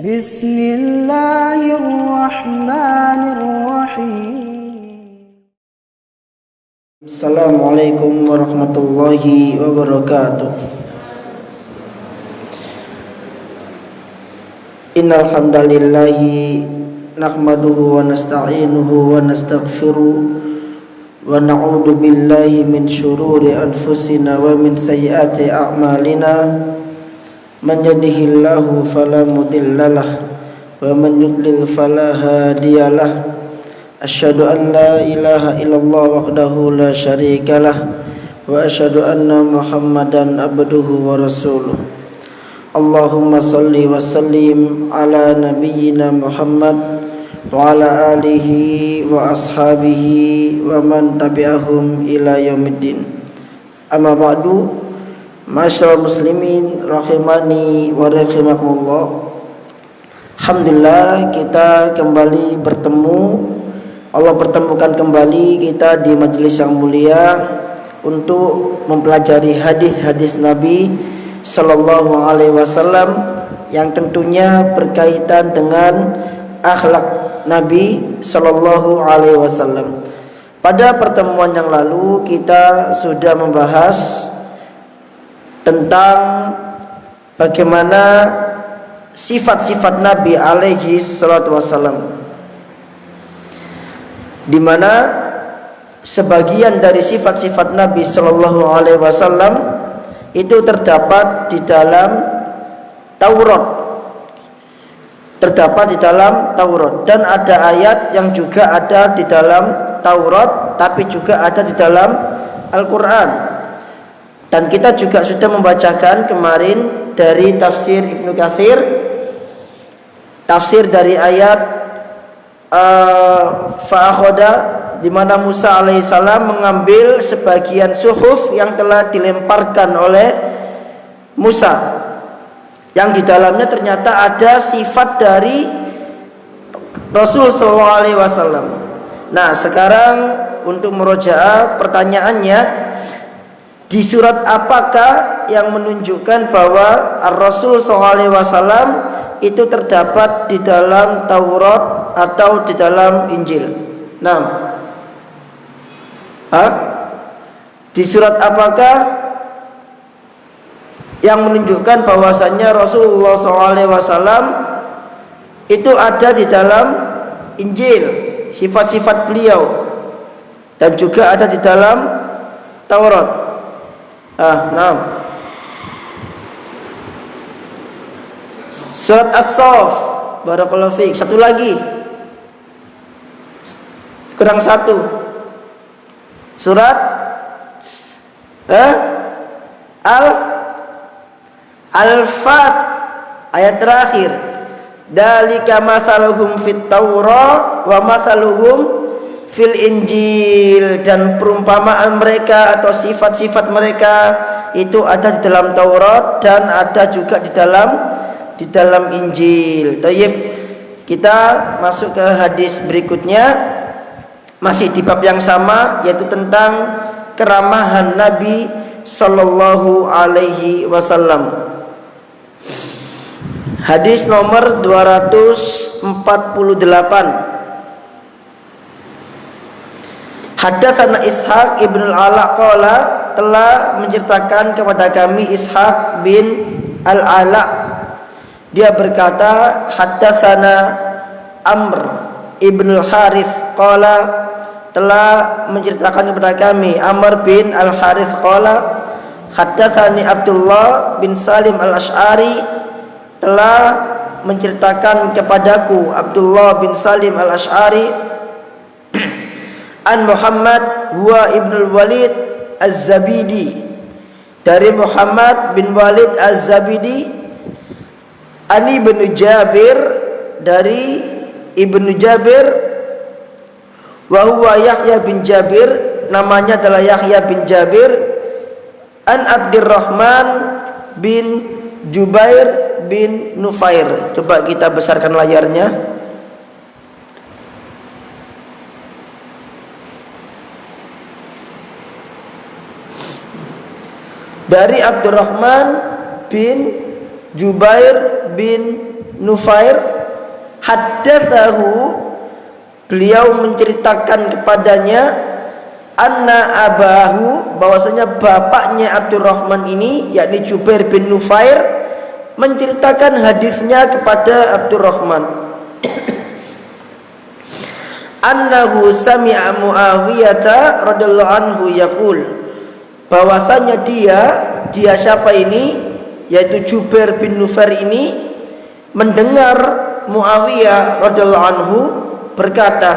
Bismillahirrahmanirrahim. Assalamualaikum warahmatullahi wabarakatuh. Innal hamdalillahi nahmaduhu wa nasta'inuhu wa nastaghfiruh wa na'udzu billahi min syururi anfusina wa min sayyiati a'malina. Man yahdihillahu fala mudhillalah wa man yudlil fala hadiyalah. Asyhadu an la ilaha illallah wahdahu la syarikalah wa asyhadu anna Muhammadan abduhu wa rasuluh. Allahumma salli wa sallim ala nabiyyina Muhammad wa ala alihi wa ashabihi wa man tabi'ahum ila yaumiddin. Amma ba'du. Masyaallah muslimin rahimani wa rahimakumullah. Alhamdulillah kita kembali bertemu. Allah pertemukan kembali kita di majelis yang mulia untuk mempelajari hadis-hadis Nabi sallallahu alaihi wasallam yang tentunya berkaitan dengan akhlak Nabi sallallahu alaihi wasallam. Pada pertemuan yang lalu kita sudah membahas tentang bagaimana sifat-sifat Nabi alaihi salatu wassalam, di mana sebagian dari sifat-sifat Nabi sallallahu alaihi wasallam itu terdapat di dalam Taurat. Dan ada ayat yang juga ada di dalam Taurat tapi juga ada di dalam Al-Qur'an. Dan kita juga sudah membacakan kemarin dari tafsir Ibnu Katsir, tafsir dari ayat fa'akhoda, di mana Musa alaihissalam mengambil sebagian suhuf yang telah dilemparkan oleh Musa, yang di dalamnya ternyata ada sifat dari Rasul sallallahu alaihi wasallam. Nah, sekarang untuk murojaah, pertanyaannya, di surat apakah yang menunjukkan bahwa Rasul SAW itu terdapat di dalam Taurat atau di dalam Injil? Nah, di surat apakah yang menunjukkan bahwasanya Rasulullah SAW itu ada di dalam Injil, sifat-sifat beliau, dan juga ada di dalam Taurat? Nah, surat As-Saff, barakallahu fiik. Satu lagi, kurang satu. Surat Al-Fat, ayat terakhir. Dzalika mathaluhum fit Taurah wa mathaluhum fil Injil, dan perumpamaan mereka atau sifat-sifat mereka itu ada di dalam Taurat dan ada juga di dalam Injil. Tayyib, kita masuk ke hadis berikutnya, masih di bab yang sama, yaitu tentang keramahan Nabi sallallahu alaihi wasallam. Hadis nomor 248. Haddatsana Ishaq ibn al-Ala qala, telah menceritakan kepada kami Ishaq bin al-Ala, dia berkata, haddatsana Amr ibn al-Harith qala, telah menceritakan kepada kami Amr bin al-Harith qala, haddatsani Abdullah bin Salim al-Asy'ari, telah menceritakan kepadaku Abdullah bin Salim al-Asy'ari, an Muhammad huwa ibnul Walid Az-Zabidi, dari Muhammad bin Walid Az-Zabidi, ani ibnu Jabir, dari ibnu Jabir, wa huwa Yahya bin Jabir, namanya adalah Yahya bin Jabir, an Abdurrahman bin Jubair bin Nufair. Coba kita besarkan layarnya. dari Abdurrahman bin Jubair bin Nufair, haddatsahu, beliau menceritakan kepadanya, anna abahu, bahwasanya bapaknya Abdurrahman ini yakni Jubair bin Nufair menceritakan hadisnya kepada Abdurrahman. Annahu sami'a Muawiyah radhiyallahu anhu yaqul, bahwasanya dia siapa ini, yaitu Jubair bin Nufair ini mendengar Muawiyah radhiyallahu anhu berkata,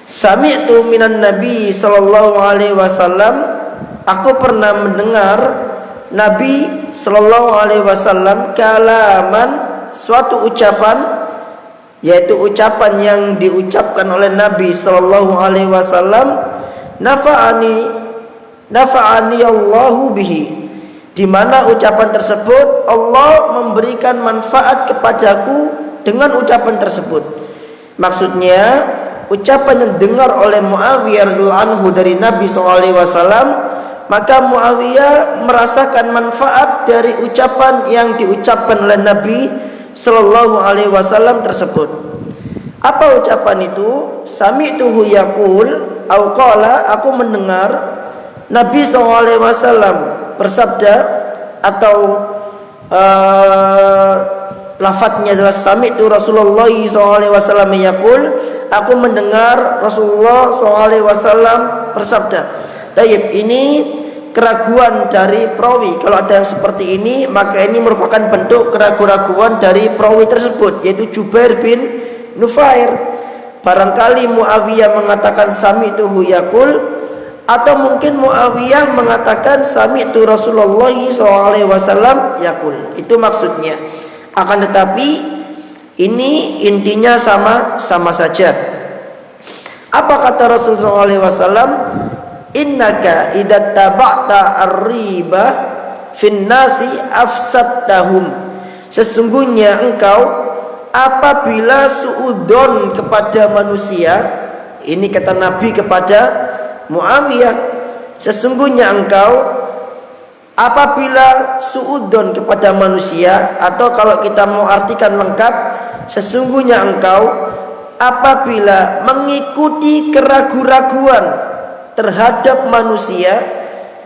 sami'tu minan Nabi sallallahu alaihi wasallam, aku pernah mendengar Nabi sallallahu alaihi wasallam kalaman, suatu ucapan, yaitu ucapan yang diucapkan oleh Nabi sallallahu alaihi wasallam, nafa'ani Allahu bihi, di mana ucapan tersebut Allah memberikan manfaat kepadaku dengan ucapan tersebut. Maksudnya ucapan yang dengar oleh Muawiyah radhiyallahu anhu dari Nabi SAW, maka Muawiyah merasakan manfaat dari ucapan yang diucapkan oleh Nabi Sallallahu Alaihi Wasallam tersebut. Apa ucapan itu? Sami'tuhu yaqul, au qala, aku mendengar Nabi SAW bersabda, atau lafadznya adalah sami'tu Rasulullah SAW yaqul, aku mendengar Rasulullah SAW bersabda. Tayyib, ini keraguan dari perawi. Kalau ada yang seperti ini, maka ini merupakan bentuk keraguan dari perawi tersebut, yaitu Jubair bin Nufair. Barangkali Muawiyah mengatakan sami'tuhu yaqul, atau mungkin Muawiyah mengatakan sami'tu Rasulullah SAW yaqul. Itu maksudnya. Akan tetapi ini intinya sama saja. Apa kata Rasulullah SAW? Innaka idza taba'ta ar-riba fin nasi afsadtahum. Sesungguhnya engkau apabila suudon kepada manusia, ini kata Nabi kepada Muawiyah, sesungguhnya engkau apabila suudon kepada manusia, atau kalau kita mau artikan lengkap, sesungguhnya engkau apabila mengikuti keraguan-raguan terhadap manusia.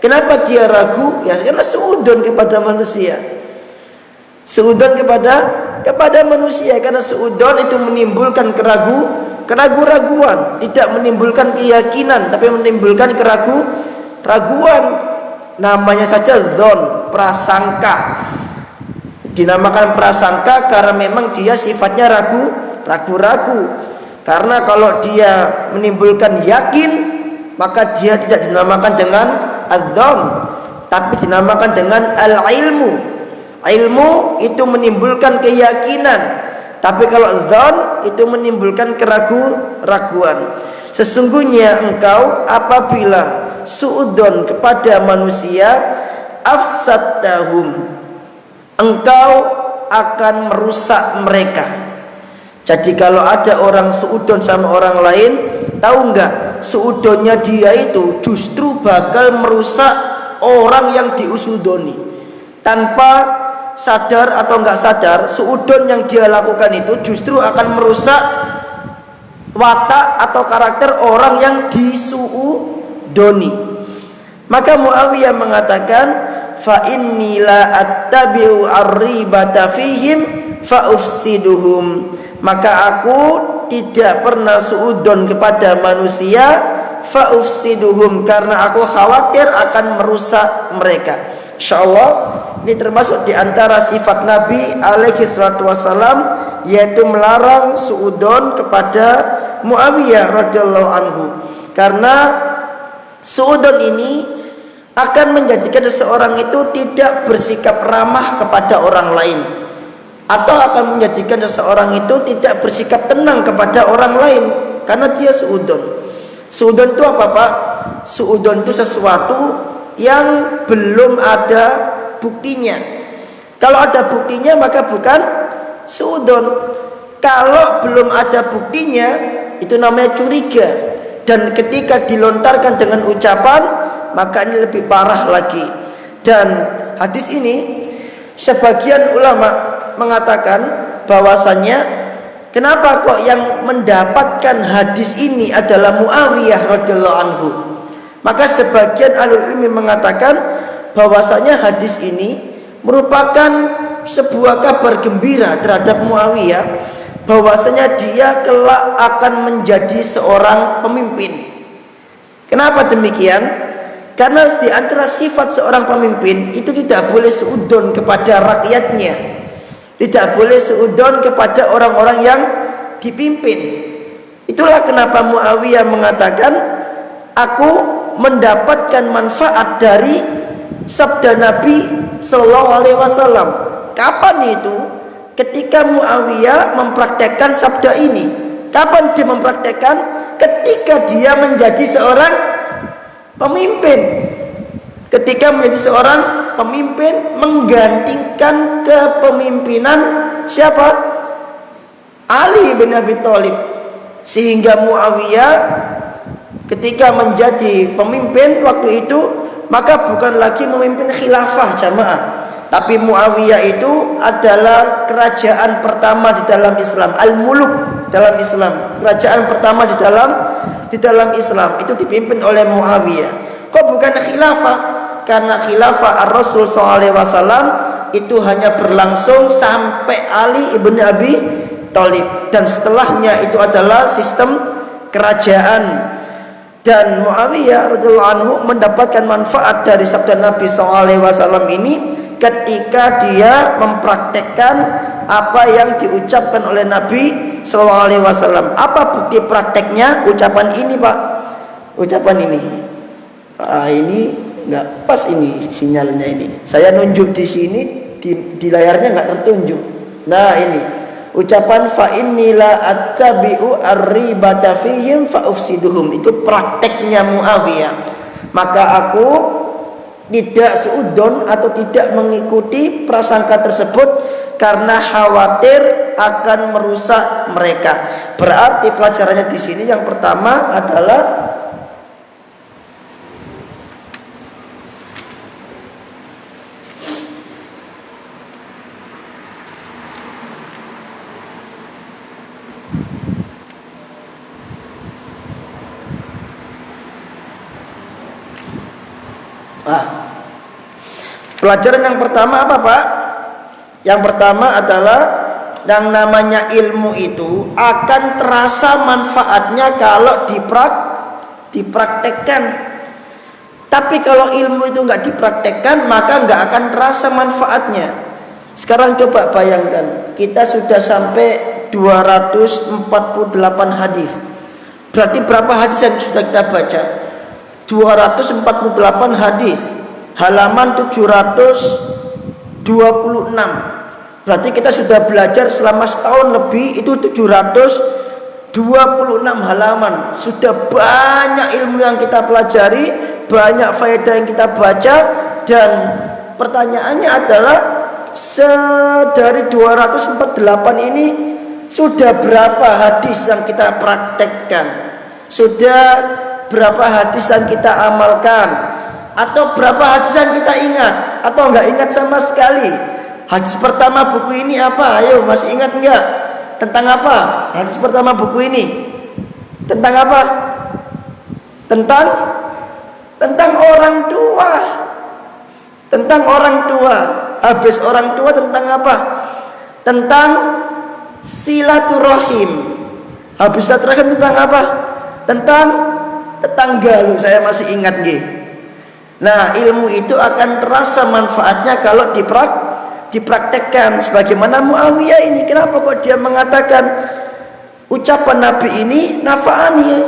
Kenapa dia ragu? Ya karena suudon kepada manusia. Suudon kepada manusia, karena suudon itu menimbulkan keraguan-raguan, tidak menimbulkan keyakinan, tapi menimbulkan keraguan. Namanya saja dzon, prasangka. Dinamakan prasangka karena memang dia sifatnya ragu-ragu. Karena kalau dia menimbulkan yakin, maka dia tidak dinamakan dengan adzon, tapi dinamakan dengan al-ilmu. Ilmu itu menimbulkan keyakinan, tapi kalau dzon itu menimbulkan keraguan. Sesungguhnya engkau apabila suudon kepada manusia, afsadtahum, engkau akan merusak mereka. Jadi kalau ada orang suudon sama orang lain, tahu enggak, suudonnya dia itu justru bakal merusak orang yang diusudoni. Tanpa sadar atau enggak sadar, suudon yang dia lakukan itu justru akan merusak watak atau karakter orang yang disuudoni. Maka Muawiyah mengatakan, fa inni la attabi'u ar-ribata fihim fa ufsiduhum, maka aku tidak pernah suudon kepada manusia, fa ufsiduhum, karena aku khawatir akan merusak mereka. Insyaallah ini termasuk di antara sifat Nabi alaihi salatu wasalam, yaitu melarang suudon kepada Muawiyah radhiyallahu anhu. Karena suudon ini akan menjadikan seseorang itu tidak bersikap ramah kepada orang lain, atau akan menjadikan seseorang itu tidak bersikap tenang kepada orang lain karena dia suudon. Suudon itu apa, Pak? Suudon itu sesuatu yang belum ada buktinya. Kalau ada buktinya maka bukan suudon. Kalau belum ada buktinya, itu namanya curiga. Dan ketika dilontarkan dengan ucapan, maka ini lebih parah lagi. Dan hadis ini sebagian ulama mengatakan bahwasannya kenapa kok yang mendapatkan hadis ini adalah Muawiyah radhiyallahu anhu. Maka sebagian ahli ilmi mengatakan bahwasanya hadis ini merupakan sebuah kabar gembira terhadap Muawiyah, bahwasanya dia kelak akan menjadi seorang pemimpin. Kenapa demikian? Karena di antara sifat seorang pemimpin itu tidak boleh seudon kepada rakyatnya, tidak boleh seudon kepada orang-orang yang dipimpin. Itulah kenapa Muawiyah mengatakan, aku mendapatkan manfaat dari sabda Nabi Sallallahu Alaihi Wasallam. Kapan itu? Ketika Muawiyah mempraktekkan sabda ini. Kapan dia mempraktekkan? Ketika dia menjadi seorang pemimpin. Ketika menjadi seorang pemimpin, menggantikan kepemimpinan siapa? Ali bin Abi Thalib. Sehingga Muawiyah ketika menjadi pemimpin waktu itu, maka bukan lagi memimpin khilafah jamaah, tapi Muawiyah itu adalah kerajaan pertama di dalam Islam, al-muluk dalam Islam. Kerajaan pertama di dalam Islam itu dipimpin oleh Muawiyah. Kok bukan khilafah? Karena khilafah Ar-Rasul SAW itu hanya berlangsung sampai Ali ibn Abi Thalib, dan setelahnya itu adalah sistem kerajaan. Dan Muawiyah radhiyallahu anhu mendapatkan manfaat dari sabda Nabi SAW ini ketika dia mempraktekkan apa yang diucapkan oleh Nabi SAW. Apa bukti prakteknya? Ucapan ini, Pak. Ucapan ini. Ini nggak pas ini sinyalnya ini. Saya nunjuk di sini, di layarnya nggak tertunjuk. Nah ini ucapan fa innila attabi'u ar-ribata fihim fa ufsiduhum, itu prakteknya Muawiyah. Maka aku tidak seudon atau tidak mengikuti prasangka tersebut karena khawatir akan merusak mereka. Berarti pelajarannya di sini yang pertama adalah pelajaran yang pertama apa, Pak? Yang pertama adalah yang namanya ilmu itu akan terasa manfaatnya kalau dipraktekkan. Tapi kalau ilmu itu nggak dipraktekkan, maka nggak akan terasa manfaatnya. Sekarang coba bayangkan, kita sudah sampai 248 hadis. Berarti berapa hadis yang sudah kita baca? 248 hadis, halaman 726. Berarti kita sudah belajar selama setahun lebih, itu 726 halaman. Sudah banyak ilmu yang kita pelajari, banyak faedah yang kita baca. Dan pertanyaannya adalah, dari 248 ini sudah berapa hadis yang kita praktekkan? Sudah berapa hadis yang kita amalkan? Atau berapa hadis yang kita ingat? Atau enggak ingat sama sekali? Hadis pertama buku ini apa? Ayo, masih ingat enggak? Tentang apa? Hadis pertama buku ini tentang apa? Tentang orang tua. Tentang orang tua. Habis orang tua tentang apa? Tentang silaturahim. Habis silaturahim tentang apa? Tentang tetangga. Lu, saya masih ingat nggih. Nah, ilmu itu akan terasa manfaatnya kalau dipraktekkan. Sebagaimana Muawiyah ini, kenapa kok dia mengatakan ucapan Nabi ini nafa'ani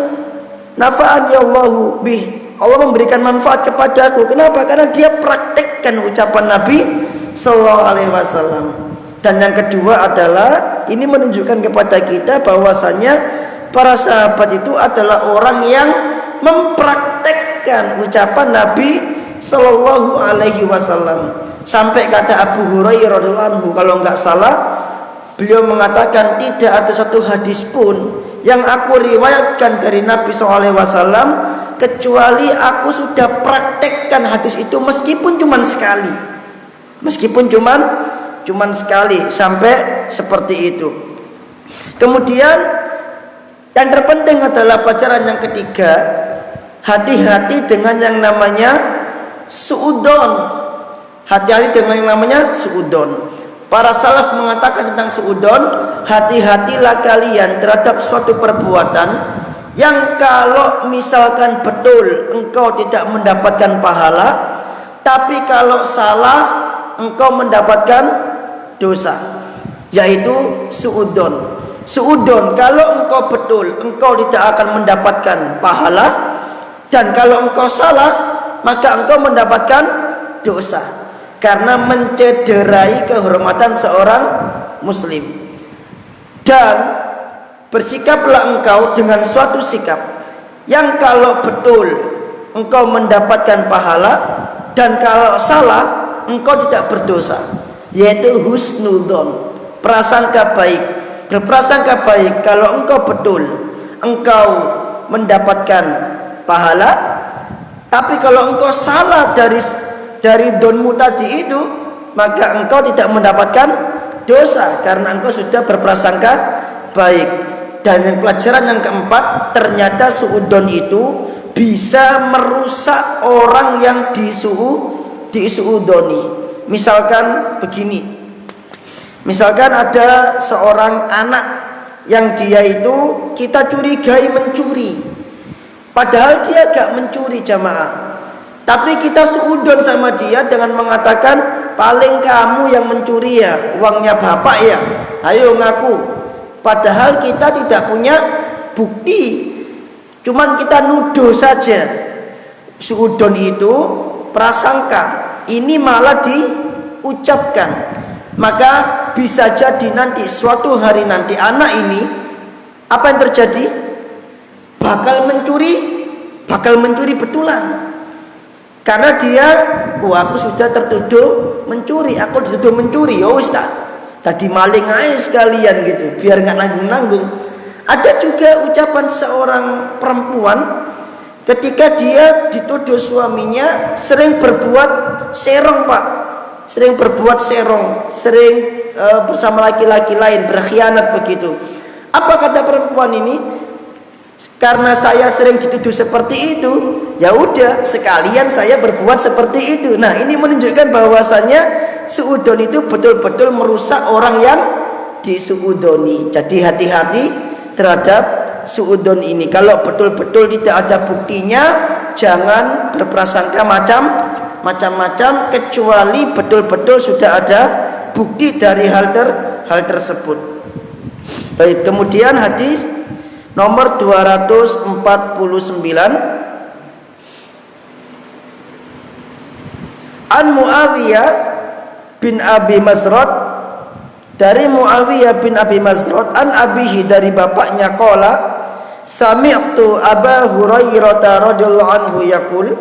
Allahu bih, Allah memberikan manfaat kepadaku. Kenapa? Karena dia praktekkan ucapan Nabi Sallallahu Alaihi Wasallam. Dan yang kedua adalah ini menunjukkan kepada kita bahwasanya para sahabat itu adalah orang yang mempraktekkan ucapan Nabi Sallallahu Alaihi Wasallam. Sampai kata Abu Hurairah radhiyallahu anhu, kalau nggak salah, beliau mengatakan tidak ada satu hadis pun yang aku riwayatkan dari Nabi Sallallahu Alaihi Wasallam kecuali aku sudah praktekkan hadis itu meskipun cuman sekali. Meskipun cuman sekali, sampai seperti itu. Kemudian yang terpenting adalah pelajaran yang ketiga, hati-hati dengan yang namanya suudon. Hati-hati dengan yang namanya suudon. Para salaf mengatakan tentang suudon, hati-hatilah kalian terhadap suatu perbuatan yang kalau misalkan betul engkau tidak mendapatkan pahala, tapi kalau salah engkau mendapatkan dosa, yaitu suudon. Suudon, kalau engkau betul engkau tidak akan mendapatkan pahala, dan kalau engkau salah maka engkau mendapatkan dosa, karena mencederai kehormatan seorang muslim. Dan bersikaplah engkau dengan suatu sikap yang kalau betul engkau mendapatkan pahala, dan kalau salah engkau tidak berdosa, yaitu husnudzon, prasangka baik. Berprasangka baik kalau engkau betul engkau mendapatkan pahala, tapi kalau engkau salah dari donmu tadi itu, maka engkau tidak mendapatkan dosa karena engkau sudah berprasangka baik. Dan yang pelajaran yang keempat, ternyata suudon itu bisa merusak orang yang disuudoni. Misalkan begini, misalkan ada seorang anak yang dia itu kita curigai mencuri, padahal dia gak mencuri jamaah, tapi kita suudon sama dia dengan mengatakan, paling kamu yang mencuri ya, uangnya bapak ya, ayo ngaku. Padahal kita tidak punya bukti, cuman kita nuduh saja. Suudon itu prasangka, ini malah diucapkan. Maka bisa jadi nanti suatu hari nanti anak ini apa yang terjadi? Bakal mencuri betulan. Karena dia, aku sudah tertuduh mencuri, aku dituduh mencuri, ya wis tadi maling aja sekalian gitu, biar nggak nanggung-nanggung. Ada juga ucapan seorang perempuan ketika dia dituduh suaminya sering berbuat serong pak, sering bersama laki-laki lain, berkhianat begitu. Apa kata perempuan ini? Karena saya sering dituduh seperti itu, ya udah sekalian saya berbuat seperti itu. Nah, ini menunjukkan bahwasanya suudon itu betul-betul merusak orang yang disuudoni. Jadi hati-hati terhadap suudon ini. Kalau betul-betul tidak ada buktinya, jangan berprasangka macam-macam kecuali betul-betul sudah ada bukti dari hal tersebut. Baik, kemudian hadis nomor 249, an Muawiyah bin Abi Mazrad, dari Muawiyah bin Abi Mazrad, an abihi, dari bapaknya, qala sami'tu Aba Hurairah radhiyallahu anhu yaqul,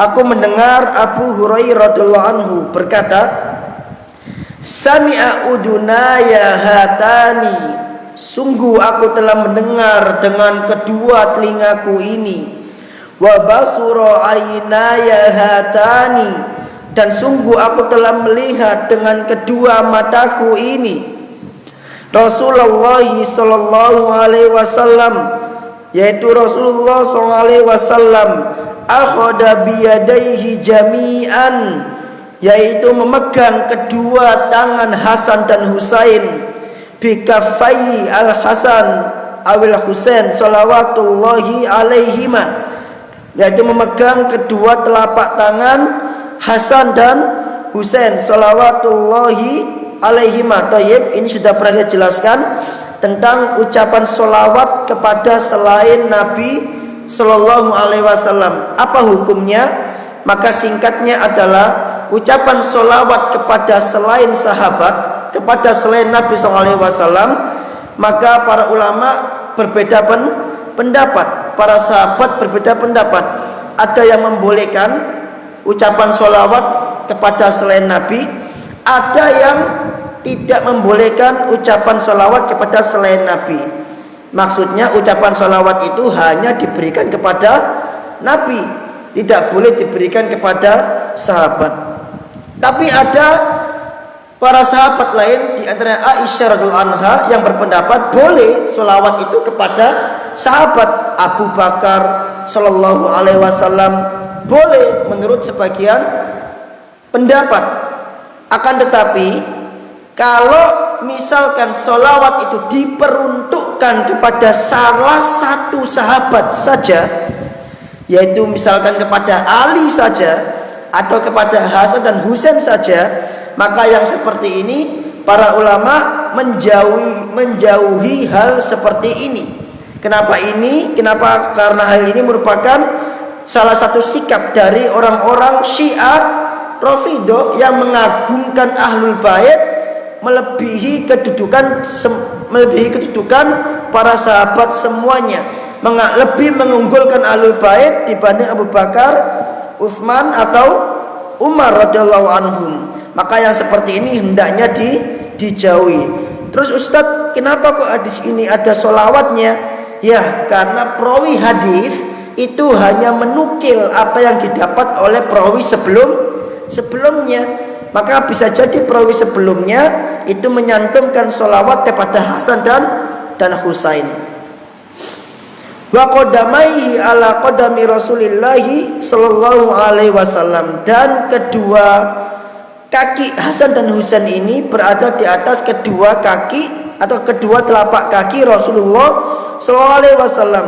aku mendengar Abu Hurairah radhiyallahu anhu berkata, sami'a udunaya hatani, sungguh aku telah mendengar dengan kedua telingaku ini, wa basura aynaya hatani, dan sungguh aku telah melihat dengan kedua mataku ini, Rasulullah sallallahu alaihi wasallam, yaitu Rasulullah sallallahu alaihi wasallam, akhadha biyadaihi jami'an, yaitu memegang kedua tangan Hasan dan Husain, bikafai al-Hasan awil Husain salawatullahi alaihima, yaitu memegang kedua telapak tangan Hasan dan Husain salawatullahi alaihima. Thayyib, ini sudah pernah saya jelaskan tentang ucapan sholawat kepada selain Nabi sallallahu alaihi wasallam. Apa hukumnya? Maka singkatnya adalah ucapan sholawat kepada selain sahabat, kepada selain Nabi SAW, maka para ulama berbeda pendapat, para sahabat berbeda pendapat. Ada yang membolehkan ucapan sholawat kepada selain Nabi, ada yang tidak membolehkan ucapan sholawat kepada selain Nabi. Maksudnya ucapan sholawat itu hanya diberikan kepada Nabi, tidak boleh diberikan kepada sahabat. Tapi ada para sahabat lain di antara Aisyah radhiyallahu anha yang berpendapat boleh sholawat itu kepada sahabat. Abu Bakar sallallahu alaihi wasallam boleh menurut sebagian pendapat. Akan tetapi kalau misalkan sholawat itu diperuntukkan kepada salah satu sahabat saja, yaitu misalkan kepada Ali saja atau kepada Hasan dan Husain saja, maka yang seperti ini para ulama menjauhi hal seperti ini. Kenapa ini? Kenapa? Karena hal ini merupakan salah satu sikap dari orang-orang Syiah Rafidhah yang mengagungkan Ahlul Bait melebihi kedudukan para sahabat semuanya, lebih mengunggulkan Ahlul Bait dibanding Abu Bakar, Utsman atau Umar radhiyallahu anhum. Maka yang seperti ini hendaknya dijauhi. Terus Ustadz, kenapa kok hadis ini ada sholawatnya? Ya, karena perawi hadis itu hanya menukil apa yang didapat oleh perawi sebelumnya. Maka bisa jadi perawi sebelumnya itu menyantumkan sholawat kepada Hasan dan Husain. Wa qadamaihi ala qadami Rasulillahi sallallahu alaihi wasallam, dan kedua kaki Hasan dan Husain ini berada di atas kedua kaki atau kedua telapak kaki Rasulullah sallallahu alaihi wasallam.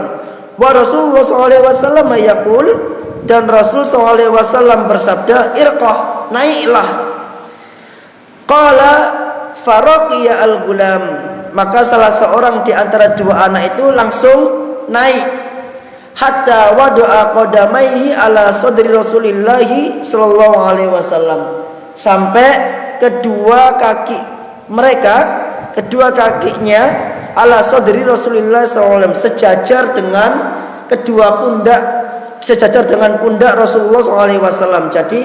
Wa Rasulullah sallallahu alaihi wasallam yaqul, dan Rasul sallallahu alaihi wasallam bersabda, irqah, naiklah. Qala faraqiya al-gulam, maka salah seorang di antara dua anak itu langsung naik. Hatta wada'a qadamaihi ala sadri Rasulillahi sallallahu alaihi wasallam, sampai kedua kaki mereka, kedua kakinya ala sadri Rasulullah sallallahu alaihi wasallam, sejajar dengan kedua pundak, sejajar dengan pundak Rasulullah sallallahu alaihi wasallam. Jadi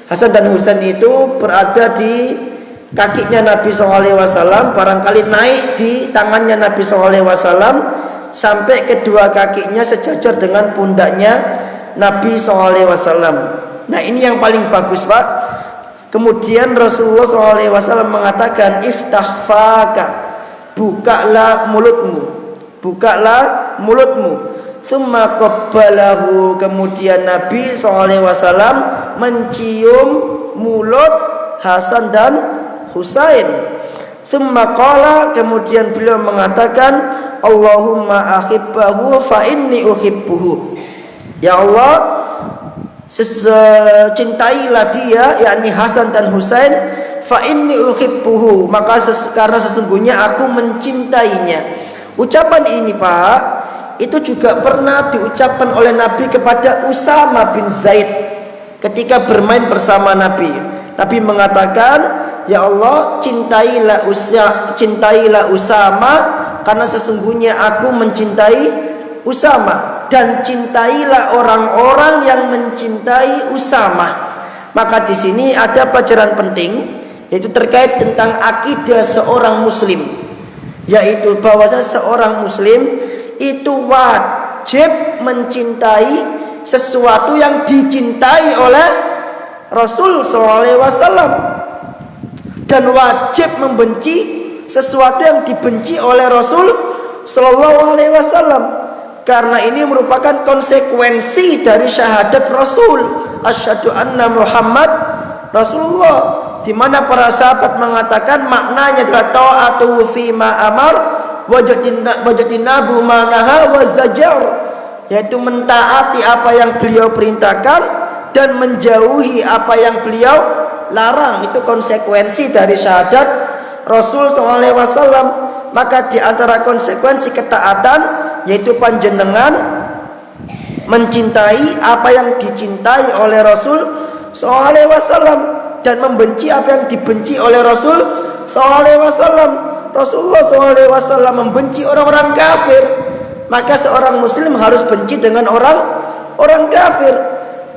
Hasan dan Husain itu berada di kakinya Nabi SAW, barangkali naik di tangannya Nabi SAW sampai kedua kakinya sejajar dengan pundaknya Nabi SAW. Nah, ini yang paling bagus, Pak. Kemudian Rasulullah SAW mengatakan, iftah faka, bukalah mulutmu, bukalah mulutmu. Tsumma qabbalahu, kemudian Nabi SAW mencium mulut Hasan dan Husain. Tsumma qala, kemudian beliau mengatakan, Allahumma ahibbahu fa inni uhibbuhu. Ya Allah, cintailah dia, yakni Hasan dan Husain, fa inni uhibbuhu, maka karena sesungguhnya aku mencintainya. Ucapan ini, Pak, itu juga pernah diucapkan oleh Nabi kepada Usama bin Zaid ketika bermain bersama Nabi. Nabi mengatakan, ya Allah, cintailah Usama karena sesungguhnya aku mencintai Usama, dan cintailah orang-orang yang mencintai Usama. Maka di sini ada pelajaran penting, yaitu terkait tentang akidah seorang muslim, yaitu bahwasanya seorang muslim itu wajib mencintai sesuatu yang dicintai oleh Rasul SAW, dan wajib membenci sesuatu yang dibenci oleh Rasul SAW. Karena ini merupakan konsekuensi dari syahadat Rasul, asyhadu anna Muhammad Rasulullah, di mana para sahabat mengatakan maknanya adalah ta'atuhu fi ma amar wajadinabu ma naha wa zajar, yaitu mentaati apa yang beliau perintahkan dan menjauhi apa yang beliau larang. Itu konsekuensi dari syahadat Rasul SAW. Maka di antara konsekuensi ketaatan yaitu panjenengan mencintai apa yang dicintai oleh Rasul SAW dan membenci apa yang dibenci oleh Rasul SAW. Rasulullah SAW membenci orang-orang kafir, maka seorang muslim harus benci dengan orang kafir.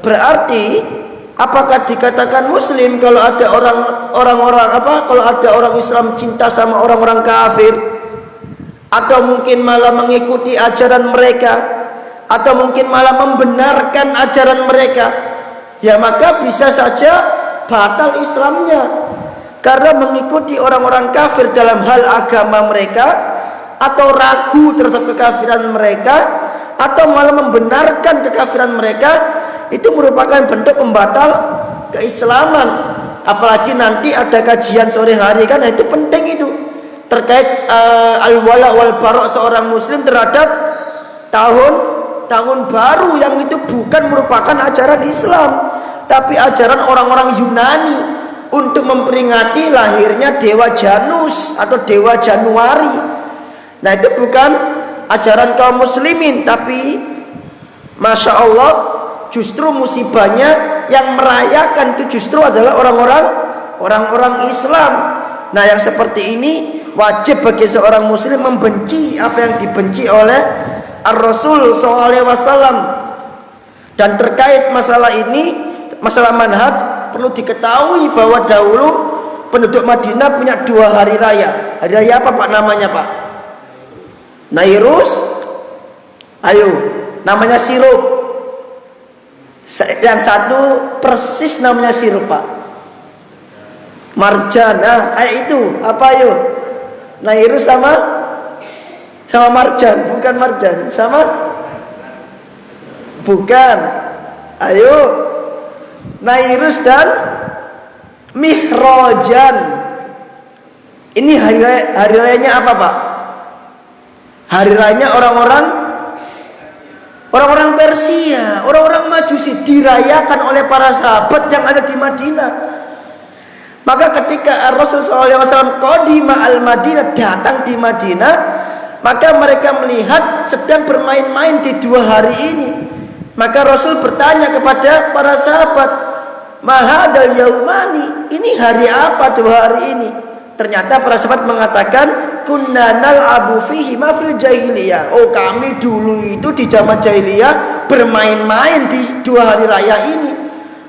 Berarti apakah dikatakan muslim kalau ada kalau ada orang Islam cinta sama orang-orang kafir, atau mungkin malah mengikuti ajaran mereka, atau mungkin malah membenarkan ajaran mereka, ya maka bisa saja batal Islamnya karena mengikuti orang-orang kafir dalam hal agama mereka, atau ragu terhadap kekafiran mereka, atau malah membenarkan kekafiran mereka. Itu merupakan bentuk pembatal keislaman. Apalagi nanti ada kajian sore hari, kan itu penting itu terkait al-wala wal bara seorang muslim terhadap tahun baru yang itu bukan merupakan ajaran Islam, tapi ajaran orang-orang Yunani untuk memperingati lahirnya dewa Janus atau dewa Januari. Nah, itu bukan ajaran kaum muslimin, tapi Masya Allah justru musibahnya yang merayakan itu justru adalah orang-orang Islam. Nah, yang seperti ini wajib bagi seorang muslim membenci apa yang dibenci oleh Ar-Rasul SAW. Dan terkait masalah ini, masalah manhaj, perlu diketahui bahwa dahulu penduduk Madinah punya 2 hari raya. Hari raya apa Pak namanya Pak? Nairus. Ayo, namanya sirup. Yang satu persis namanya sirup Pak, marjan. Nah, kayak itu apa ayo? Nairus sama marjan, bukan marjan, sama bukan. Ayo, Nairus dan Mihrojan. Ini hari rayanya apa Pak? Hari rayanya orang-orang Persia, orang-orang Majusi, dirayakan oleh para sahabat yang ada di Madinah. Maka ketika Rasulullah SAW qadima al-Madinah, datang di Madinah, maka mereka melihat sedang bermain-main di 2 hari ini. Maka Rasul bertanya kepada para sahabat, mahadal yaumani, ini hari apa 2 hari ini? Ternyata para sahabat mengatakan, kunna nal'abu fihi ma fil jahiliyah. Oh, kami dulu itu di zaman jahiliyah bermain-main di 2 hari raya ini.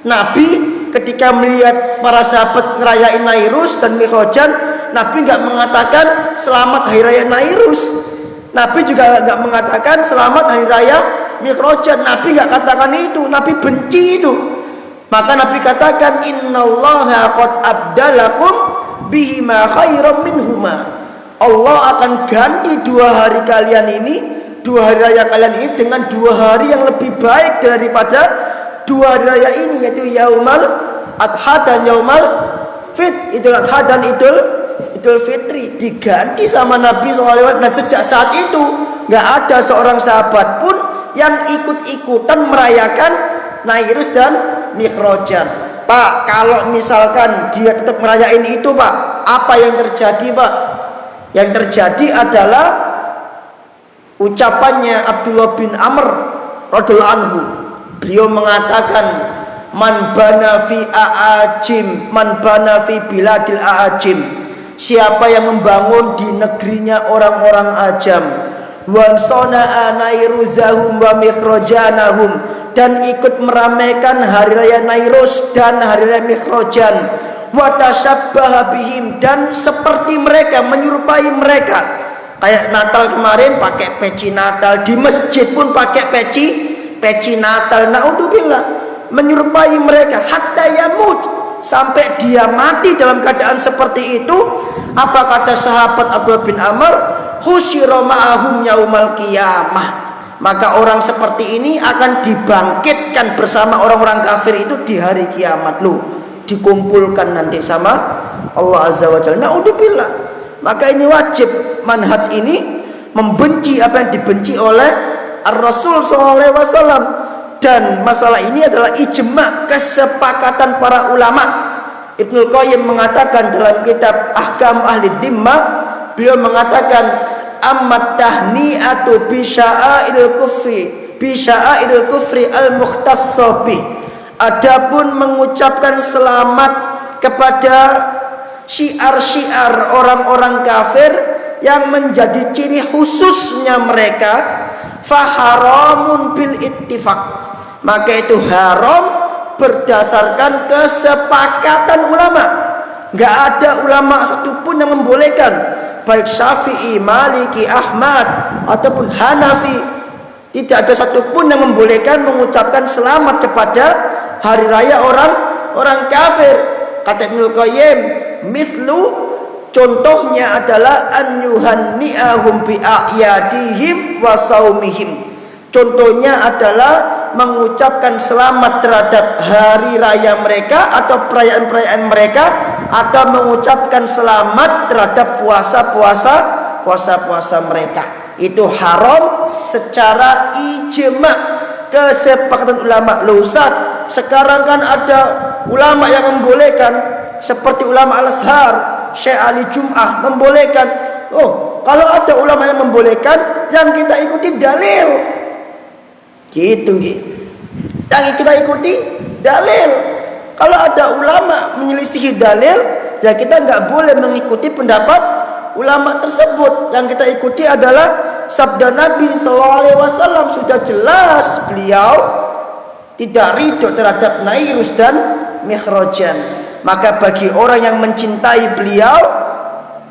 Nabi ketika melihat para sahabat ngerayain Nairus dan Mi'rajan, Nabi nggak mengatakan selamat hari raya Nairus. Nabi juga nggak mengatakan selamat hari raya Mi'rajan. Nabi nggak katakan itu. Nabi benci itu. Maka Nabi katakan, innallaha qad abdalakum bihima khairam minhuma. Allah akan ganti 2 hari kalian ini, 2 hari raya kalian ini dengan 2 hari yang lebih baik daripada 2 hari raya ini, yaitu Yaumal Adha dan Yaumal Fit, Idul Adha dan Idul Fitri, diganti sama Nabi SAW. Dan sejak saat itu nggak ada seorang sahabat pun yang ikut-ikutan merayakan Nairus dan Mi'rajan. Pak, kalau misalkan dia tetap merayain itu Pak, apa yang terjadi Pak? Yang terjadi adalah ucapannya Abdullah bin Amr radhiyallahu anhu. Beliau mengatakan, man bana fi biladil aajim, siapa yang membangun di negerinya orang-orang ajam, wan sana'a nairuzahum wa mikhrajanahum, dan ikut meramaikan hari raya Nairus dan hari raya Mi'rajan, wa tashabbaha bihim, dan seperti mereka, menyerupai mereka. Kayak Natal kemarin pakai peci Natal, di masjid pun pakai peci Natal. Naudzubillah, menyerupai mereka hatta yamut, sampai dia mati dalam keadaan seperti itu. Apa kata sahabat Abdullah bin Amr? Husyira ma'ahum yaumal qiyamah. Maka orang seperti ini akan dibangkitkan bersama orang-orang kafir itu di hari kiamat. Loh, dikumpulkan nanti sama Allah Azza wa Jalla. Naudzubillah. Maka ini wajib manhaj ini membenci apa yang dibenci oleh Ar-Rasul SAW. Dan masalah ini adalah ijma', kesepakatan para ulama. Ibnul Qayyim mengatakan dalam kitab Ahkam Ahli Dhimmah, beliau mengatakan, ammat tahni'atu bi sya'airil kufri al-mukhtassabih. Adapun mengucapkan selamat kepada syiar-syiar orang-orang kafir yang menjadi ciri khususnya mereka, faharamun bil ittifaq, maka itu haram berdasarkan kesepakatan ulama. Nggak ada ulama satupun yang membolehkan, baik Syafi'i, Maliki, Ahmad ataupun Hanafi. Tidak ada satupun yang membolehkan mengucapkan selamat kepada hari raya orang kafir. Kata Ibnu Qayyim, mithlu, contohnya adalah an yuhanni'ahum bi a'yadihim wa saumihim. Contohnya adalah mengucapkan selamat terhadap hari raya mereka atau perayaan-perayaan mereka, atau mengucapkan selamat terhadap puasa-puasa mereka. Itu haram secara ijma', kesepakatan ulama. Loh Ustaz, sekarang kan ada ulama yang membolehkan, seperti ulama Al-Azhar, Syekh Ali Jum'ah membolehkan. Oh, kalau ada ulama yang membolehkan, yang kita ikuti dalil. Gitu nggih. Yang kita ikuti dalil. Kalau ada ulama menyelisihi dalil, ya kita nggak boleh mengikuti pendapat ulama tersebut. Yang kita ikuti adalah sabda Nabi SAW. Sudah jelas beliau tidak ridho terhadap Nairus dan Mikhrajan. Maka bagi orang yang mencintai beliau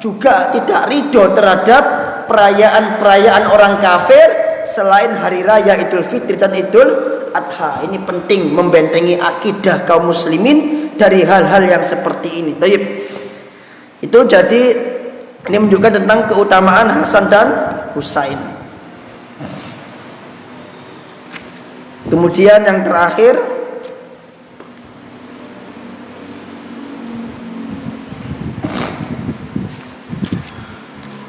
juga tidak ridho terhadap perayaan-perayaan orang kafir selain hari raya Idul Fitri dan Idul Adha. Ini penting membentengi akidah kaum muslimin dari hal-hal yang seperti ini. Baik. Itu jadi ini menunjukkan tentang keutamaan Hasan dan Husain. Kemudian yang terakhir,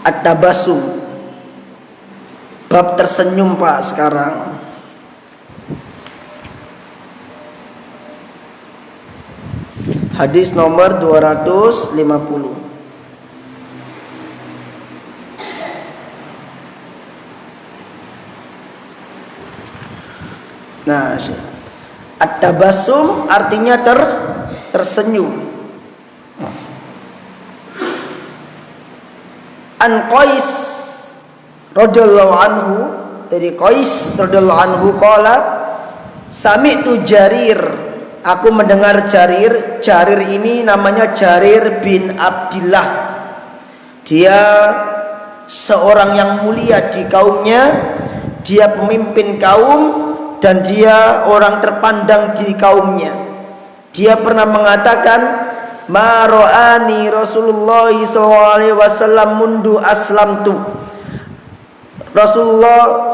at-tabassum. Bab tersenyum Pak sekarang. Hadis nomor 250. Nah, at-tabassum artinya tersenyum. An Qais radhiyallahu anhu, dari Qais radhiyallahu anhu qala sami'tu Jarir, aku mendengar Jarir. Jarir ini namanya Jarir bin Abdillah. Dia seorang yang mulia di kaumnya, dia pemimpin kaum dan dia orang terpandang di kaumnya. Dia pernah mengatakan, ma ra'ani Rasulullah sallallahu alaihi wasallam mundu aslamtu. Rasulullah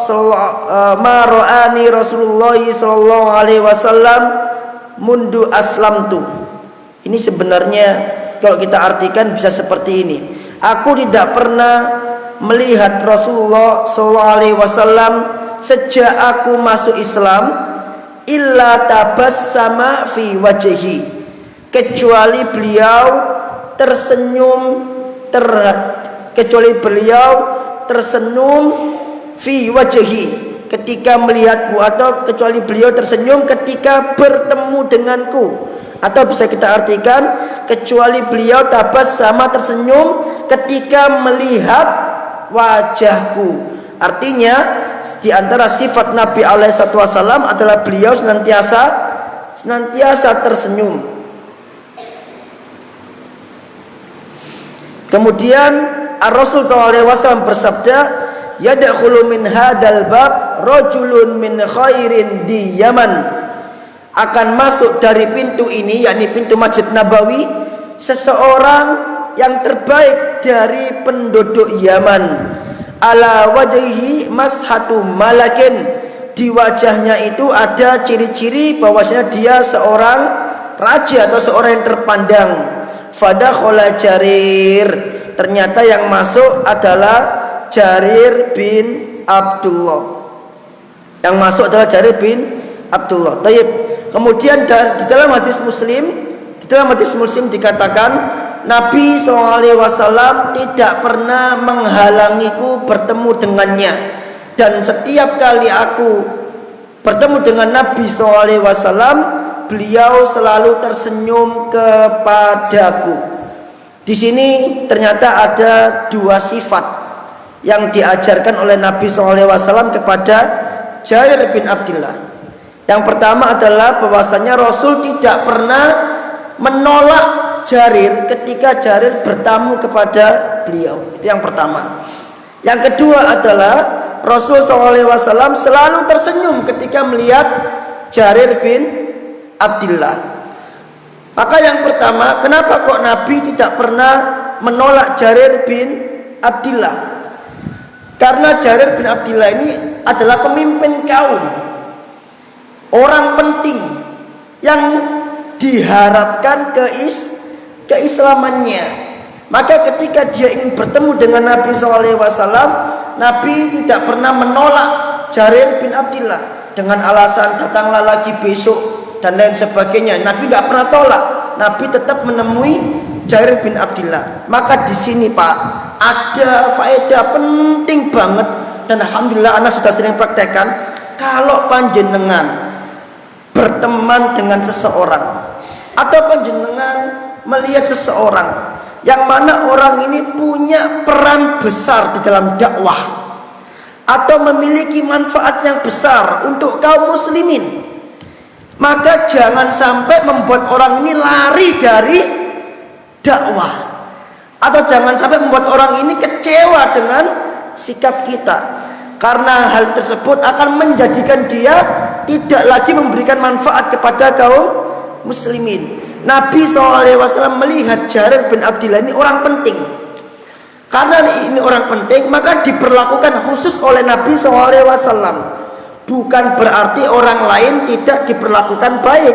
ma ra'ani Rasulullah sallallahu alaihi wasallam mundu aslamtu. Ini sebenarnya kalau kita artikan bisa seperti ini. Aku tidak pernah melihat Rasulullah sallallahu alaihi wasallam sejak aku masuk Islam illa tabassama fi wajhi, kecuali beliau tersenyum tersenyum fi wajhi, ketika melihatku, atau kecuali beliau tersenyum ketika bertemu denganku, atau bisa kita artikan kecuali beliau tabassama tersenyum ketika melihat wajahku. Artinya di antara sifat Nabi SAW adalah beliau senantiasa tersenyum. Kemudian Rasul SAW bersabda, yadkhulu min hadal bab rajulun min khairin di Yaman, akan masuk dari pintu ini, yakni pintu Masjid Nabawi, seseorang yang terbaik dari penduduk Yaman. Ala wajhihi mashatu malakin, di wajahnya itu ada ciri-ciri bahwasanya dia seorang raja atau seorang yang terpandang. Fadakhala Jarir, ternyata yang masuk adalah Jarir bin Abdullah. Yang masuk adalah Jarir bin Abdullah. Baik. Kemudian di dalam hadis Muslim dikatakan Nabi SAW tidak pernah menghalangiku bertemu dengannya, dan setiap kali aku bertemu dengan Nabi SAW, beliau selalu tersenyum kepadaku. Di sini ternyata ada dua sifat yang diajarkan oleh Nabi SAW kepada Jarir bin Abdullah. Yang pertama adalah bahwasanya Rasul tidak pernah menolak Jarir ketika Jarir bertamu kepada beliau. Itu yang pertama. Yang kedua adalah Rasul SAW selalu tersenyum ketika melihat Jarir bin Abdillah. Maka yang pertama, kenapa kok Nabi tidak pernah menolak Jarir bin Abdillah? Karena Jarir bin Abdillah ini adalah pemimpin kaum, orang penting yang diharapkan keislamannya. Maka ketika dia ingin bertemu dengan Nabi SAW, Nabi tidak pernah menolak Jarir bin Abdillah dengan alasan datanglah lagi besok dan lain sebagainya. Nabi nggak pernah tolak. Nabi tetap menemui Jarir bin Abdillah. Maka di sini Pak, ada faedah penting banget, dan alhamdulillah anak sudah sering praktekkan. Kalau panjenengan berteman dengan seseorang atau panjenengan melihat seseorang yang mana orang ini punya peran besar di dalam dakwah atau memiliki manfaat yang besar untuk kaum muslimin, maka jangan sampai membuat orang ini lari dari dakwah, atau jangan sampai membuat orang ini kecewa dengan sikap kita, karena hal tersebut akan menjadikan dia tidak lagi memberikan manfaat kepada kaum muslimin. Nabi SAW melihat Jarir bin Abdillah ini orang penting. Karena ini orang penting, maka diperlakukan khusus oleh Nabi SAW. Bukan berarti orang lain tidak diperlakukan baik.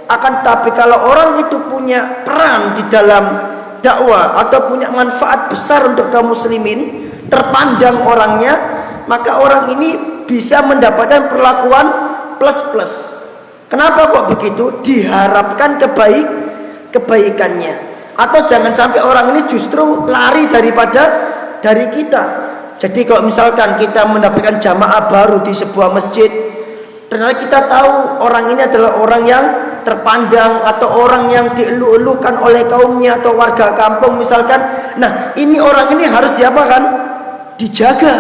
Akan tapi kalau orang itu punya peran di dalam dakwah atau punya manfaat besar untuk kaum muslimin, terpandang orangnya, maka orang ini bisa mendapatkan perlakuan plus-plus. Kenapa kok begitu? Diharapkan kebaikannya. Atau jangan sampai orang ini justru lari dari kita. Jadi kalau misalkan kita mendapatkan jamaah baru di sebuah masjid, ternyata kita tahu orang ini adalah orang yang terpandang atau orang yang dielu-elukan oleh kaumnya atau warga kampung misalkan. Nah, ini orang ini harus diapakan? Dijaga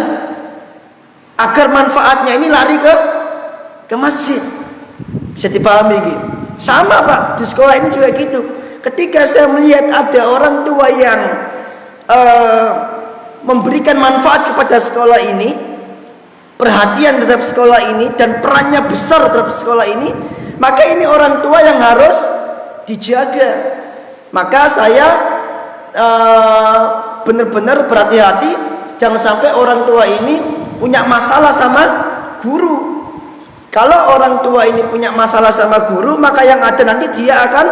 agar manfaatnya ini lari ke masjid. Bisa dipahami gitu. Sama Pak, di sekolah ini juga gitu. Ketika saya melihat ada orang tua yang memberikan manfaat kepada sekolah ini, perhatian terhadap sekolah ini, dan perannya besar terhadap sekolah ini, maka ini orang tua yang harus dijaga. Maka saya benar-benar berhati-hati, jangan sampai orang tua ini punya masalah sama guru. Kalau orang tua ini punya masalah sama guru, maka yang ada nanti dia akan